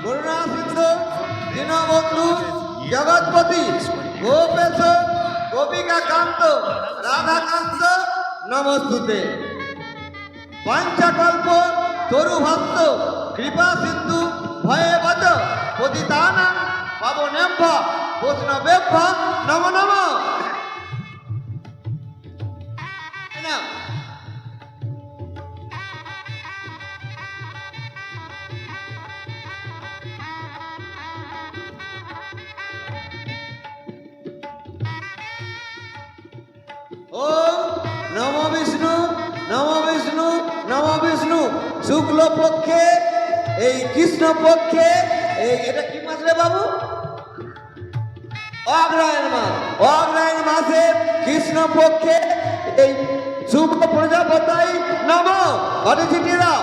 করুণা সিন্ধু দীনবন্ধু জগৎপতি গোপেশ গোপিকা কান্ত রাধাকান্ত নমস্তুতে। পঞ্চকল্প তরুভক্ত কৃপা সিন্ধু ভয়ে বচ পতিতানাং পাবনেভ্য বৈষ্ণবেভ্য নমো নমঃ। ওম নম বিষ্ণু নম বিষ্ণু নম বিষ্ণু। শুক্ল পক্ষে এই কৃষ্ণ পক্ষে এই এটা কি মাস রে বাবু? অগ্রহায়ণ মাস। অগ্রহায়ণ মাসে কৃষ্ণ পক্ষে এই শুভ প্রজাপতি নম ঘটে ছিটিয়ে দাও।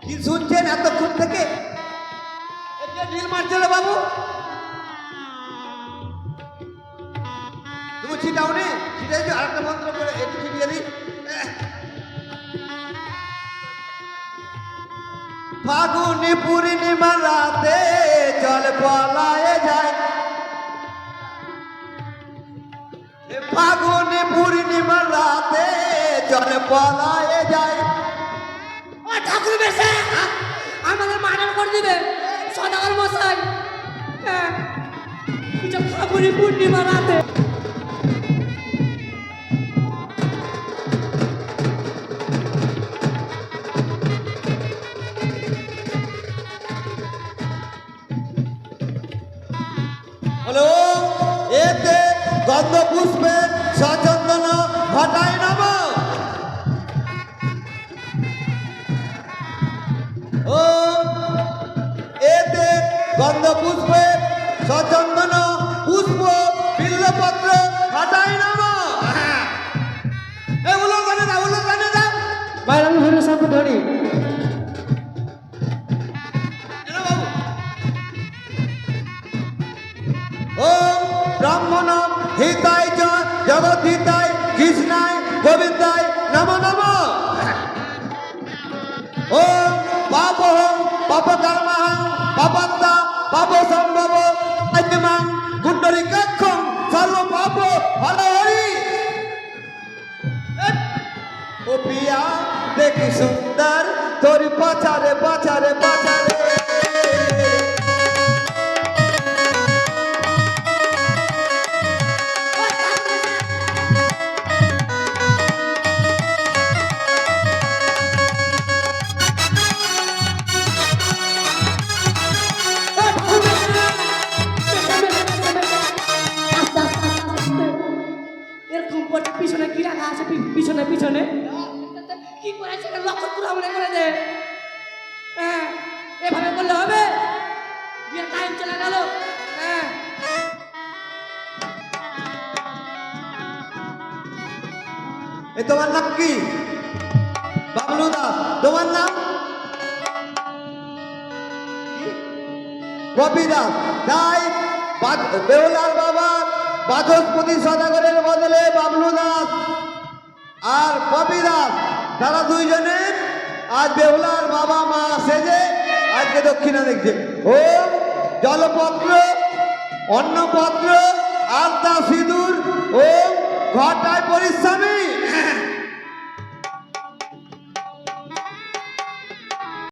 কি শুনছেন এতক্ষণ থেকে? ঢিল মারছে রে বাবু, তুমি ছিটাও নি, ছিটাই আরেকটা মন্ত্র করে একটু ছিটিয়ে দিই। ফাগুনি পূর্ণিমা রাতে জল পলায় যায়, ফাগুনি পূর্ণিমা রাতে জল পলায় যায়। ও ঠাকুর বেশে আমাদের মার্ডার করে দিবে সদাগর মশাই। ফাগুনি পূর্ণিমা রাতে হ্যালো, এতে গন্ধ পুষ্পে সচন্দন ঘটায় নব। ও এতে গন্ধ পুষ্পে সচন্দন পুষ্প বিল্লপত্র ঘটায় নব। এগুলো কানে দাও, ওগুলো কানে দাও। বাইরাম হইল সব ধরি ওম ব্রাহ্মণ হিতায় চ জগৎ হিতায় কৃষ্ণায় গোবিন্দায় নমো নমঃ। ওম পাপহং পাপকর্মহং পাপাত্তা পাপ সম্ভব আত্মাং কুণ্ডলিকাক্ষং সর্ব পাপ হরি। ও পিয়া দেখি সুন্দর তোর পাছারে পাছারে পাছারে। এরকম পিছনে কি রাখা আছে? পিছনে পিছনে কি করেছে? লক্ষ্য পুরো মনে করে দে। হ্যাঁ, এভাবে করলে হবে? বিয়ের টাইম চলে গেল। হ্যাঁ, এ তোমার নাম কি? বাবলু দাস। তোমার নাম? পপি দাস। তাই বেহুলার বাবা বাচস্পতি সদাগরের বদলে বাবলু দাস আর পপি দাস, তারা দুইজনে আজ বেহুলার বাবা মা সেজে আজকে দক্ষিণা দেখছে। ও জলপত্র অন্নপত্র আলতা সিঁদুর ও ঘটায় পরিশ্রমী